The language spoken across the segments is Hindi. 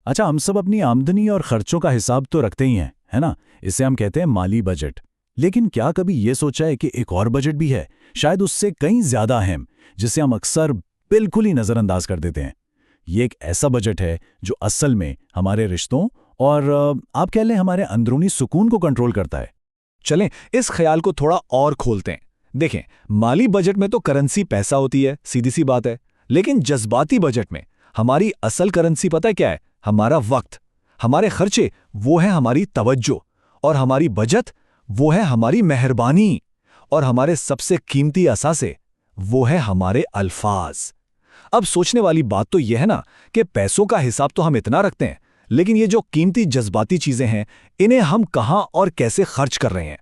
अच्छा, हम सब अपनी आमदनी और खर्चों का हिसाब तो रखते ही हैं, है ना? इसे हम कहते हैं माली बजट। लेकिन क्या कभी ये सोचा है कि एक और बजट भी है, शायद उससे कहीं ज्यादा अहम, जिसे हम अक्सर बिल्कुल ही नजरअंदाज कर देते हैं? ये एक ऐसा बजट है जो असल में हमारे रिश्तों और आप कह लें हमारे अंदरूनी सुकून को कंट्रोल करता है। चलें इस ख्याल को थोड़ा और खोलते हैं। देखें, माली बजट में तो करेंसी पैसा होती है, सीधी सी बात है। लेकिन जज्बाती बजट में हमारी असल करेंसी पता है क्या है? हमारा वक्त। हमारे खर्चे वो है हमारी तवज्जो, और हमारी बचत वो है हमारी मेहरबानी, और हमारे सबसे कीमती असासे वो है हमारे अल्फाज। अब सोचने वाली बात तो यह है ना कि पैसों का हिसाब तो हम इतना रखते हैं, लेकिन ये जो कीमती जज्बाती चीजें हैं, इन्हें हम कहां और कैसे खर्च कर रहे हैं?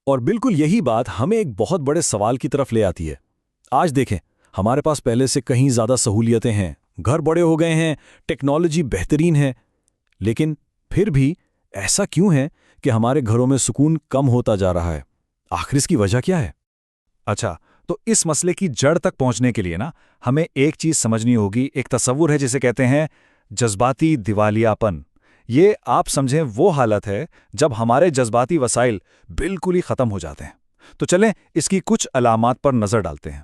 और बिल्कुल यही बात हमें एक बहुत बड़े सवाल की तरफ ले आती है। आज देखें, हमारे पास पहले से कहीं ज्यादा सहूलियतें हैं, घर बड़े हो गए हैं, टेक्नोलॉजी बेहतरीन है, लेकिन फिर भी ऐसा क्यों है कि हमारे घरों में सुकून कम होता जा रहा है? आखिर इसकी वजह क्या है? अच्छा, तो इस मसले की जड़ तक पहुंचने के लिए ना हमें एक चीज समझनी होगी। एक तसव्वुर है जिसे कहते हैं जज्बाती दिवालियापन। ये आप समझें वो हालत है जब हमारे जज्बाती वसाइल बिल्कुल ही खत्म हो जाते हैं। तो चलें इसकी कुछ अलामात पर नजर डालते हैं।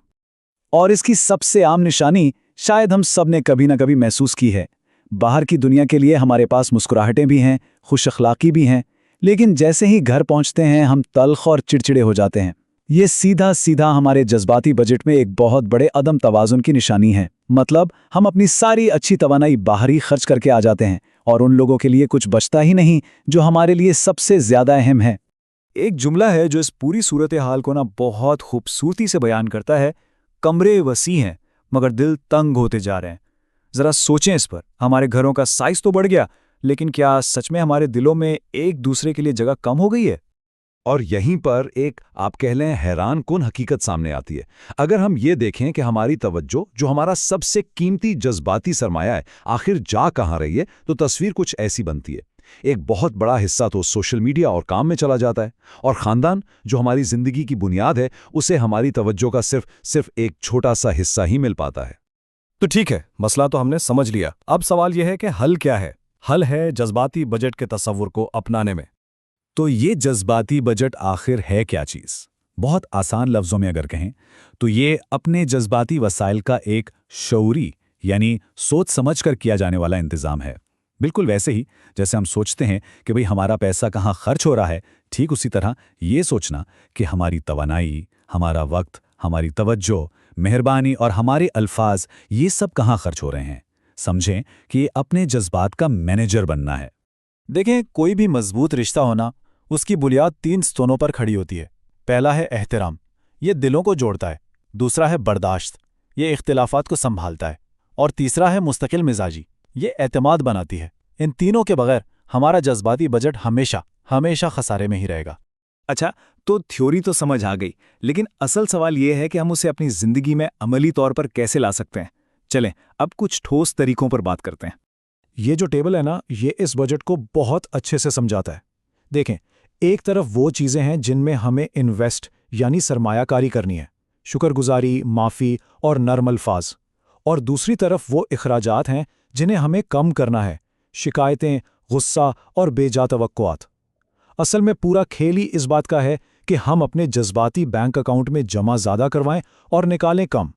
और इसकी सबसे आम निशानी शायद हम सब ने कभी ना कभी महसूस की है। बाहर की दुनिया के लिए हमारे पास मुस्कुराहटें भी हैं, खुश अखलाकी भी हैं, लेकिन जैसे ही घर पहुंचते हैं हम तल्ख और चिड़चिड़े हो जाते हैं। ये सीधा सीधा हमारे जज्बाती बजट में एक बहुत बड़े अदम तवाज़ुन की निशानी है। मतलब हम अपनी सारी अच्छी तवानाई बाहर ही खर्च करके आ जाते हैं और उन लोगों के लिए कुछ बचता ही नहीं जो हमारे लिए सबसे ज्यादा अहम है। एक जुमला है जो इस पूरी सूरत हाल को ना बहुत खूबसूरती से बयान करता है। कमरे वसी हैं मगर दिल तंग होते जा रहे हैं। जरा सोचें इस पर। हमारे घरों का साइज तो बढ़ गया, लेकिन क्या सच में हमारे दिलों में एक दूसरे के लिए जगह कम हो गई है? और यहीं पर एक आप कह लें हैरान कुन हकीकत सामने आती है। अगर हम ये देखें कि हमारी तवज्जो जो हमारा सबसे कीमती जज्बाती सरमाया है, आखिर जा कहाँ रही है, तो तस्वीर कुछ ऐसी बनती है। एक बहुत बड़ा हिस्सा तो सोशल मीडिया और काम में चला जाता है, और ख़ानदान जो हमारी ज़िंदगी की बुनियाद है, उसे हमारी तवज्जो का सिर्फ एक छोटा सा हिस्सा ही मिल पाता है। तो ठीक है, मसला तो हमने समझ लिया। अब सवाल यह है कि हल क्या है? हल है जज्बाती बजट के तसव्वुर को अपनाने में। तो ये जज्बाती बजट आखिर है क्या चीज़? बहुत आसान लफ्ज़ों में अगर कहें तो ये अपने जज्बाती वसाइल का एक शऊरी यानी सोच समझ कर किया जाने वाला इंतज़ाम है। बिल्कुल वैसे ही जैसे हम सोचते हैं कि भाई हमारा पैसा कहाँ खर्च हो रहा है, ठीक उसी तरह ये सोचना कि हमारी तवानाई, हमारा वक्त, हमारी तवज्जो, मेहरबानी और हमारे अल्फाज ये सब कहाँ खर्च हो रहे हैं। समझें कि ये अपने जज्बात का मैनेजर बनना है। देखें, कोई भी मजबूत रिश्ता होना, उसकी बुनियाद 3 स्तूनों पर खड़ी होती है। पहला है एहतराम, ये दिलों को जोड़ता है। दूसरा है बर्दाश्त, ये इख्तिलाफात को संभालता है। और तीसरा है मुस्तकिल मिजाजी, ये एतमाद बनाती है। इन तीनों के बगैर हमारा जज्बाती बजट हमेशा हमेशा खसारे में ही रहेगा। अच्छा, तो थ्योरी तो समझ आ गई, लेकिन असल सवाल यह है कि हम उसे अपनी ज़िंदगी में अमली तौर पर कैसे ला सकते हैं। चलें अब कुछ ठोस तरीकों पर बात करते हैं। ये जो टेबल है ना, ये इस बजट को बहुत अच्छे से समझाता है। देखें, एक तरफ वो चीज़ें हैं जिनमें हमें इन्वेस्ट यानी सरमायाकारी करनी है, शुक्रगुजारी, माफ़ी और नर्म अल्फाज। और दूसरी तरफ वो इखराजात हैं जिन्हें हमें कम करना है, शिकायतें, गुस्सा और बेजा तवक्कुआत। असल में पूरा खेल ही इस बात का है कि हम अपने जज्बाती बैंक अकाउंट में जमा ज़्यादा करवाएं और निकालें कम।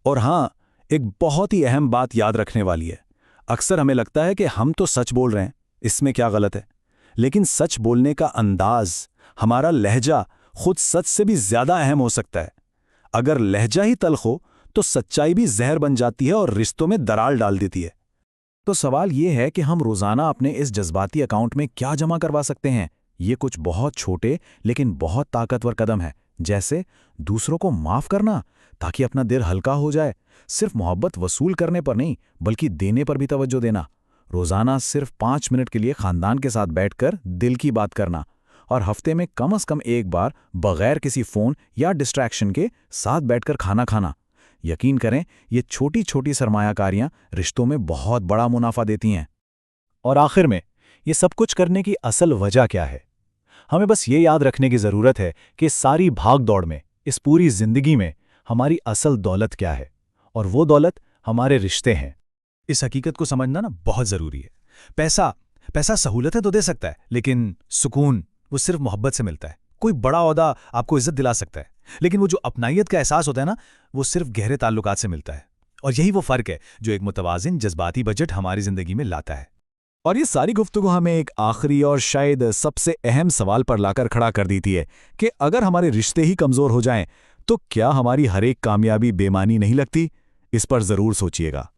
और हाँ, एक बहुत ही अहम बात याद रखने वाली है। अक्सर हमें लगता है कि हम तो सच बोल रहे हैं, इसमें क्या गलत है? लेकिन सच बोलने का अंदाज, हमारा लहजा खुद सच से भी ज्यादा अहम हो सकता है। अगर लहजा ही तल्ख हो तो सच्चाई भी जहर बन जाती है और रिश्तों में दरार डाल देती है। तो सवाल यह है कि हम रोज़ाना अपने इस जज्बाती अकाउंट में क्या जमा करवा सकते हैं। ये कुछ बहुत छोटे लेकिन बहुत ताकतवर कदम है, जैसे दूसरों को माफ़ करना ताकि अपना दिल हल्का हो जाए। सिर्फ मोहब्बत वसूल करने पर नहीं, बल्कि देने पर भी तवज्जो देना। रोज़ाना सिर्फ 5 मिनट के लिए ख़ानदान के साथ बैठकर दिल की बात करना, और हफ्ते में कम से कम एक बार बगैर किसी फ़ोन या डिस्ट्रैक्शन के साथ बैठकर खाना खाना। यकीन करें, ये छोटी छोटी सरमायाकारियाँ रिश्तों में बहुत बड़ा मुनाफा देती हैं। और आखिर में ये सब कुछ करने की असल वजह क्या है? हमें बस ये याद रखने की ज़रूरत है कि इस सारी भाग दौड़ में, इस पूरी ज़िंदगी में हमारी असल दौलत क्या है, और वो दौलत हमारे रिश्ते हैं। इस हकीकत को समझना ना बहुत ज़रूरी है। पैसा पैसा सहूलतें तो दे सकता है, लेकिन सुकून वो सिर्फ मोहब्बत से मिलता है। कोई बड़ा ओहदा आपको इज्जत दिला सकता है, लेकिन वो जो अपनाइयत का एहसास होता है ना, वो सिर्फ गहरे ताल्लुकात से मिलता है। और यही वो फ़र्क है जो एक मुतवाज़िन जज्बाती बजट हमारी ज़िंदगी में लाता है। और ये सारी गुफ्तगू हमें एक आखिरी और शायद सबसे अहम सवाल पर लाकर खड़ा कर देती है कि अगर हमारे रिश्ते ही कमज़ोर हो जाएं, तो क्या हमारी हर एक कामयाबी बेमानी नहीं लगती? इस पर ज़रूर सोचिएगा।